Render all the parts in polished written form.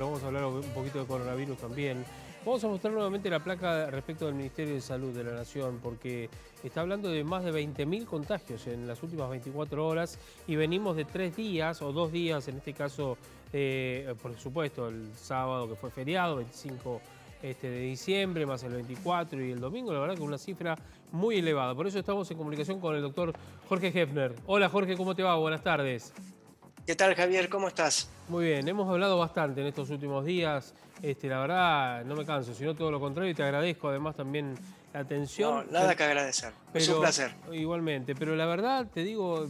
Vamos a hablar un poquito de coronavirus también. Vamos a mostrar nuevamente la placa respecto del Ministerio de Salud de la Nación, porque está hablando de más de 20.000 contagios en las últimas 24 horas y venimos de 3 días o 2 días, en este caso, por supuesto, el sábado que fue feriado, 25 de diciembre, más el 24 y el domingo, la verdad que una cifra muy elevada. Por eso estamos en comunicación con el doctor Jorge Hefner. Hola Jorge, ¿cómo te va? Buenas tardes. ¿Qué tal, Javier? ¿Cómo estás? Muy bien, hemos hablado bastante en estos últimos días. La verdad, no me canso, sino todo lo contrario, y te agradezco además también la No, atención, nada que agradecer. Es un pero placer. igualmente, pero la verdad te digo,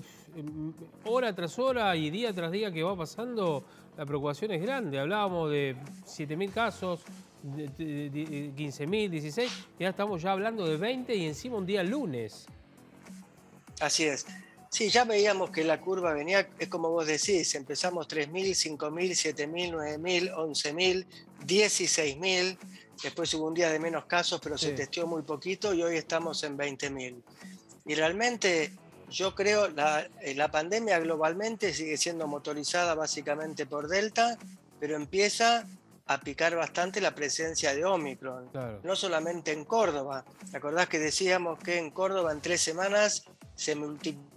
hora tras hora y día tras día que va pasando, la preocupación es grande. Hablábamos de 7.000 casos, de 15.000, 16, y ya estamos ya hablando de 20 y encima un día lunes. Así es. Sí, ya veíamos que la curva venía, es como vos decís, empezamos 3.000, 5.000, 7.000, 9.000, 11.000, 16.000. Después hubo un día de menos casos, pero se Sí, testeó muy poquito y hoy estamos en 20.000. Y realmente yo creo la pandemia globalmente sigue siendo motorizada básicamente por Delta, pero empieza a picar bastante la presencia de Omicron. claro. No solamente en Córdoba. ¿Te acordás que decíamos que en Córdoba en 3 semanas se multiplicó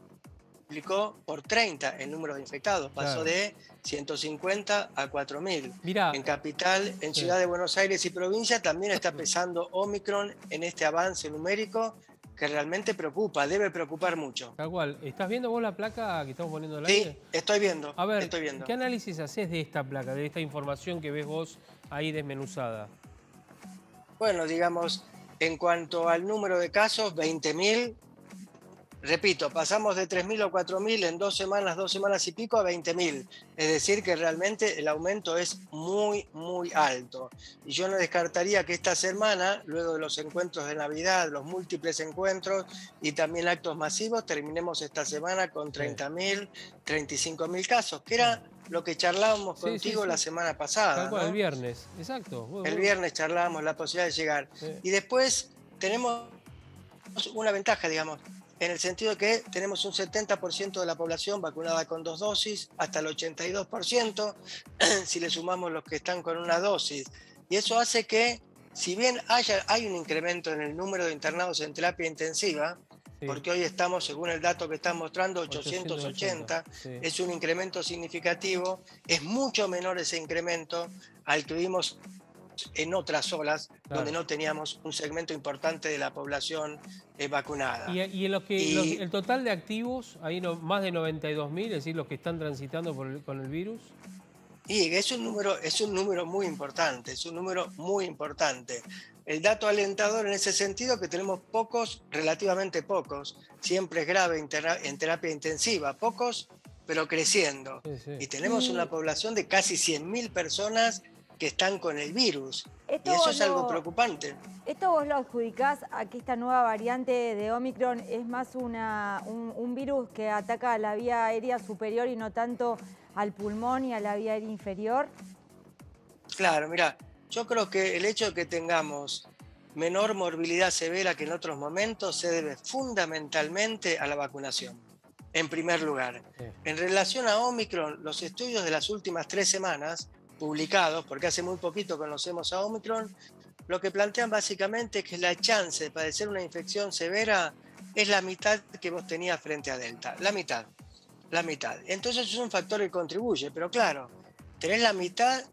por 30 el número de infectados? Pasó Claro. de 150 a 4.000. Mirá, En Capital, en sí. Ciudad de Buenos Aires y provincia también está pesando Omicron en este avance numérico que realmente preocupa, debe preocupar mucho. Tal cual. ¿Estás viendo vos la placa que estamos poniendo al Sí, aire? estoy viendo, A ver, estoy viendo. ¿qué análisis haces de esta placa, de esta información que ves vos ahí desmenuzada? Bueno, digamos, en cuanto al número de casos, 20.000. Repito, pasamos de 3.000 o 4.000 en 2 semanas, 2 semanas y pico a 20.000. Es decir, que realmente el aumento es muy, muy alto. Y yo no descartaría que esta semana, luego de los encuentros de Navidad, los múltiples encuentros y también actos masivos, terminemos esta semana con Sí. 30.000, 35.000 casos, que Ah, era lo que charlábamos sí, sí, contigo la sí. semana Tal pasada, cual, el ¿no? viernes. Exacto. El viernes charlábamos la posibilidad de llegar. Sí, Y después tenemos una ventaja, digamos, en el sentido que tenemos un 70% de la población vacunada con 2 dosis, hasta el 82% si le sumamos los que están con una dosis. Y eso hace que, si bien hay un incremento en el número de internados en terapia intensiva, sí. porque hoy estamos, según el dato que están mostrando, 880. 880, Sí. es un incremento significativo, es mucho menor ese incremento al que vimos en otras olas donde Claro. no teníamos un segmento importante de la población vacunada. Y en los que Y, el total de activos, ahí no, más de 92.000, es decir, los que están transitando con el virus. y es un número muy importante, es un número muy importante. El dato alentador en ese sentido que tenemos pocos, relativamente pocos, siempre es grave en terapia intensiva, pocos, pero creciendo. Sí, sí. Y tenemos una Y población de casi 100.000 personas que están con el virus. Y esto eso vos es algo lo, preocupante. esto vos lo adjudicás a que esta nueva variante de Omicron es más un virus que ataca a la vía aérea superior y no tanto al pulmón y a la vía aérea inferior. Claro, mira, yo creo que el hecho de que tengamos menor morbilidad severa que en otros momentos se debe fundamentalmente a la vacunación, en primer lugar. Sí. En relación a Omicron, los estudios de las últimas 3 semanas, publicados, porque hace muy poquito conocemos a Omicron, lo que plantean básicamente es que la chance de padecer una infección severa es la mitad que vos tenías frente a Delta, la mitad, la mitad. Entonces es un factor que contribuye, pero claro, tenés la mitad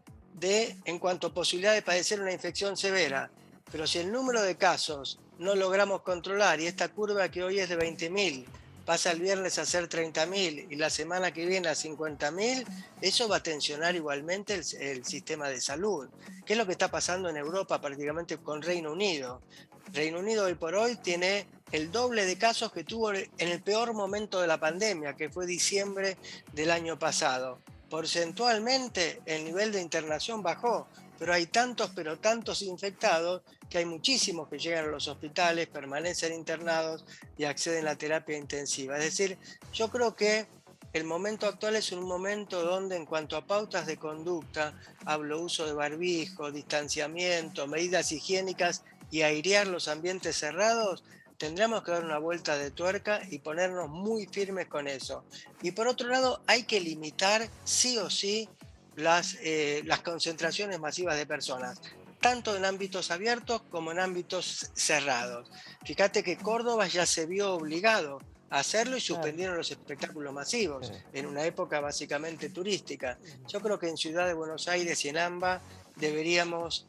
en cuanto a posibilidad de padecer una infección severa, pero si el número de casos no logramos controlar y esta curva que hoy es de 20.000 pasa el viernes a ser 30.000 y la semana que viene a 50.000, eso va a tensionar igualmente el sistema de salud. ¿Qué es lo que está pasando en Europa, prácticamente con Reino Unido? Reino Unido hoy por hoy tiene el doble de casos que tuvo en el peor momento de la pandemia, que fue diciembre del año pasado. Porcentualmente el nivel de internación bajó, pero hay tantos, pero tantos infectados que hay muchísimos que llegan a los hospitales, permanecen internados y acceden a la terapia intensiva. Es decir, yo creo que el momento actual es un momento donde en cuanto a pautas de conducta, hablo uso de barbijo, distanciamiento, medidas higiénicas y airear los ambientes cerrados, tendremos que dar una vuelta de tuerca y ponernos muy firmes con eso. Y por otro lado, hay que limitar sí o sí las concentraciones masivas de personas, tanto en ámbitos abiertos como en ámbitos cerrados. Fíjate que Córdoba ya se vio obligado a hacerlo y Claro, suspendieron los espectáculos masivos sí. en una época básicamente turística. Yo creo que en Ciudad de Buenos Aires y en AMBA deberíamos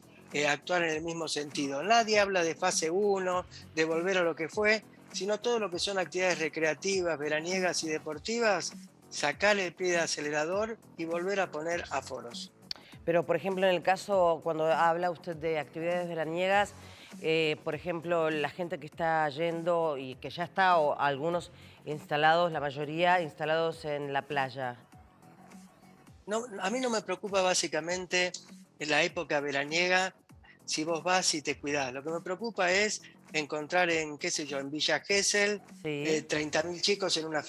actuar en el mismo sentido. Nadie habla de fase 1, de volver a lo que fue, sino todo lo que son actividades recreativas, veraniegas y deportivas, sacarle el pie de acelerador y volver a poner aforos. Pero, por ejemplo, en el caso, cuando habla usted de actividades veraniegas, por ejemplo, la gente que está yendo y que ya está, o algunos instalados, la mayoría instalados en la playa. No, a mí no me preocupa básicamente en la época veraniega si vos vas y te cuidás. Lo que me preocupa es encontrar en, qué sé yo, en Villa Gesell, Sí, 30.000 chicos en una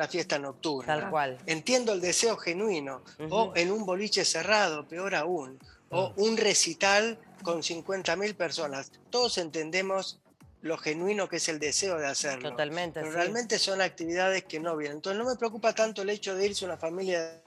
fiesta tal nocturna. cual. Entiendo el deseo genuino, o Ujú. en un boliche cerrado, peor aún, o un recital con 50.000 personas. Todos entendemos lo genuino que es el deseo de hacerlo, Totalmente, pero sí. realmente son actividades que no vienen. Entonces no me preocupa tanto el hecho de irse a una familia de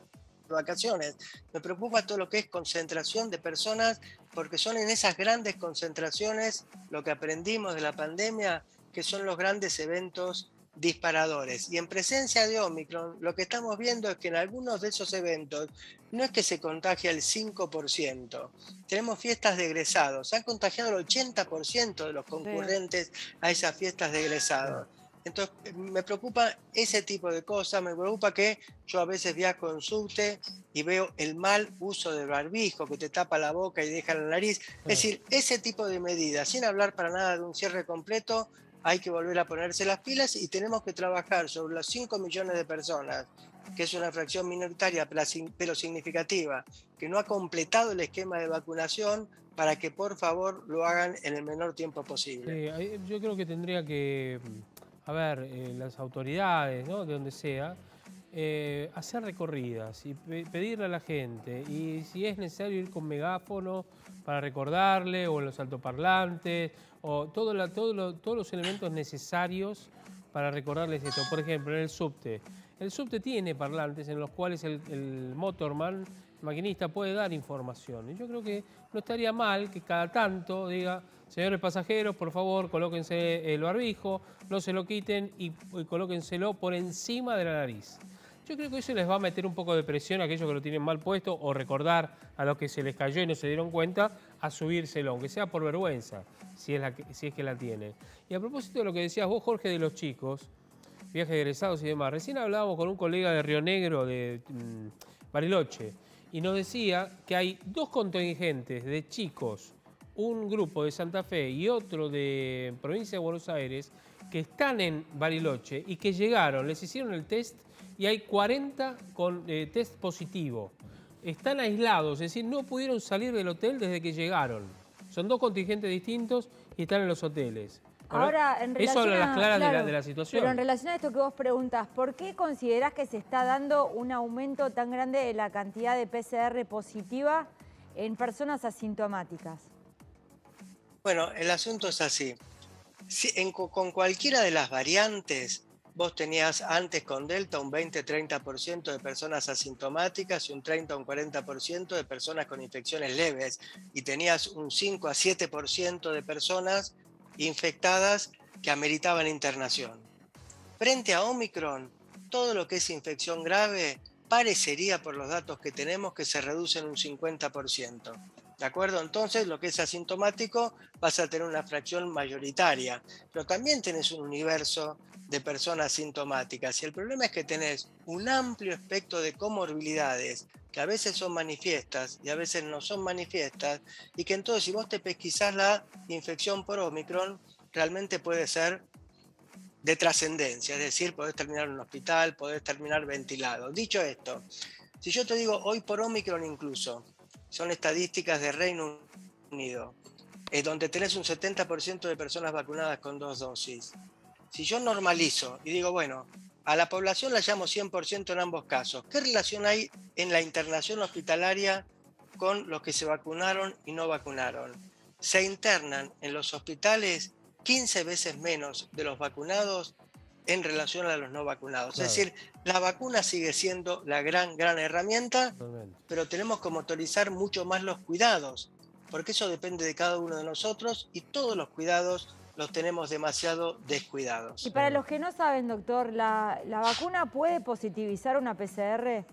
vacaciones, me preocupa todo lo que es concentración de personas, porque son en esas grandes concentraciones lo que aprendimos de la pandemia, que son los grandes eventos disparadores. Y en presencia de Omicron, lo que estamos viendo es que en algunos de esos eventos no es que se contagia el 5%, tenemos fiestas de egresados, se han contagiado el 80% de los Sí. concurrentes a esas fiestas de egresados. Entonces, me preocupa ese tipo de cosas, me preocupa que yo a veces viajo en subte y veo el mal uso del barbijo que te tapa la boca y deja la nariz. Es decir, ese tipo de medidas, sin hablar para nada de un cierre completo, hay que volver a ponerse las pilas y tenemos que trabajar sobre los 5 millones de personas, que es una fracción minoritaria pero significativa, que no ha completado el esquema de vacunación para que por favor lo hagan en el menor tiempo posible. Yo creo que tendría que, a ver, las autoridades, ¿no? De donde sea, hacer recorridas y pedirle a la gente, y si es necesario ir con megáfono para recordarle, o en los altoparlantes, o todos los elementos necesarios para recordarles esto. Por ejemplo, en el subte tiene parlantes en los cuales el motorman, el maquinista, puede dar información. Y yo creo que no estaría mal que cada tanto diga: señores pasajeros, por favor, colóquense el barbijo, no se lo quiten y colóquenselo por encima de la nariz. Yo creo que eso les va a meter un poco de presión a aquellos que lo tienen mal puesto, o recordar a los que se les cayó y no se dieron cuenta a subírselo, aunque sea por vergüenza, si es que la tienen. Y a propósito de lo que decías vos, Jorge, de los chicos, viajes egresados y demás, recién hablábamos con un colega de Río Negro, de Bariloche, y nos decía que hay dos contingentes de chicos, un grupo de Santa Fe y otro de provincia de Buenos Aires, que están en Bariloche y que llegaron, les hicieron el test y hay 40 con test positivo. Están aislados, es decir, no pudieron salir del hotel desde que llegaron. Son dos contingentes distintos y están en los hoteles. Ahora, en Eso relación habla a las claras claro, de la situación. pero en relación a esto que vos preguntas, ¿por qué considerás que se está dando un aumento tan grande de la cantidad de PCR positiva en personas asintomáticas? Bueno, el asunto es así. Con cualquiera de las variantes, vos tenías antes con Delta un 20-30% de personas asintomáticas y un 30 o un 40% de personas con infecciones leves, y tenías un 5 a 7% de personas infectadas que ameritaban internación. Frente a Omicron, todo lo que es infección grave parecería, por los datos que tenemos, que se reduce en un 50%. ¿De acuerdo? Entonces, lo que es asintomático vas a tener una fracción mayoritaria, pero también tenés un universo de personas sintomáticas. Y el problema es que tenés un amplio espectro de comorbilidades que a veces son manifiestas y a veces no son manifiestas, y que entonces, si vos te pesquisás la infección por Omicron, realmente puede ser de trascendencia, es decir, podés terminar en un hospital, podés terminar ventilado. Dicho esto, si yo te digo hoy por Omicron incluso, son estadísticas de Reino Unido, donde tenés un 70% de personas vacunadas con 2 dosis. Si yo normalizo y digo, bueno, a la población la llamo 100% en ambos casos, ¿qué relación hay en la internación hospitalaria con los que se vacunaron y no vacunaron? Se internan en los hospitales 15 veces menos de los vacunados en relación a los no vacunados. Claro. Es decir, la vacuna sigue siendo la gran herramienta, Totalmente. pero tenemos que motorizar mucho más los cuidados, porque eso depende de cada uno de nosotros y todos los cuidados los tenemos demasiado descuidados. Y para los que no saben, doctor, ¿la vacuna puede positivizar una PCR?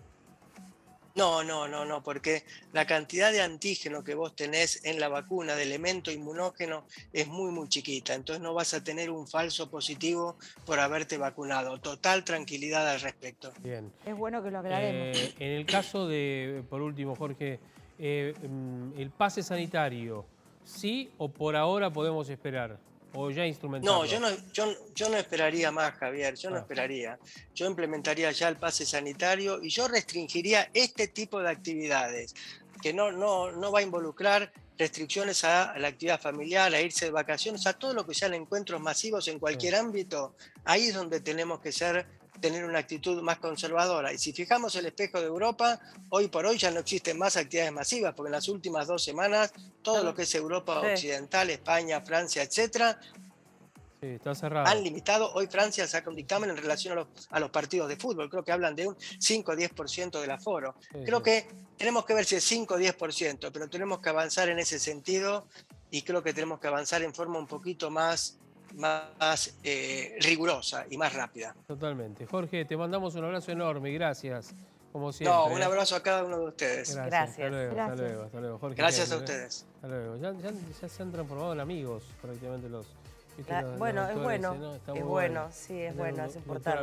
No, porque la cantidad de antígeno que vos tenés en la vacuna, de elemento inmunógeno, es muy chiquita. Entonces no vas a tener un falso positivo por haberte vacunado. Total tranquilidad al respecto. Bien. Es bueno que lo aclaremos. En el caso de, por último, Jorge, el pase sanitario, ¿sí o por ahora podemos esperar? ¿O ya instrumentarlo? No, yo no esperaría más, Javier, yo no esperaría. Yo implementaría ya el pase sanitario y yo restringiría este tipo de actividades, que no va a involucrar restricciones a la actividad familiar, a irse de vacaciones, a todo lo que sean encuentros masivos en cualquier ámbito. Ahí es donde tenemos que tener una actitud más conservadora. Y si fijamos el espejo de Europa, hoy por hoy ya no existen más actividades masivas, porque en las últimas 2 semanas, todo lo que es Europa occidental, España, Francia, etcétera, sí, está cerrado. han limitado. Hoy Francia saca un dictamen en relación a los partidos de fútbol. Creo que hablan de un 5 o 10% del aforo. Creo que tenemos que ver si es 5 o 10%, pero tenemos que avanzar en ese sentido y creo que tenemos que avanzar en forma un poquito más rigurosa y más rápida. Totalmente. Jorge, te mandamos un abrazo enorme, gracias. Como siempre. No, un abrazo a cada uno de ustedes. Gracias. Gracias. Hasta luego, Jorge. Gracias a ustedes. Hasta luego. Ya se han transformado en amigos prácticamente los... Bueno, es bueno, sí, es bueno, es importante.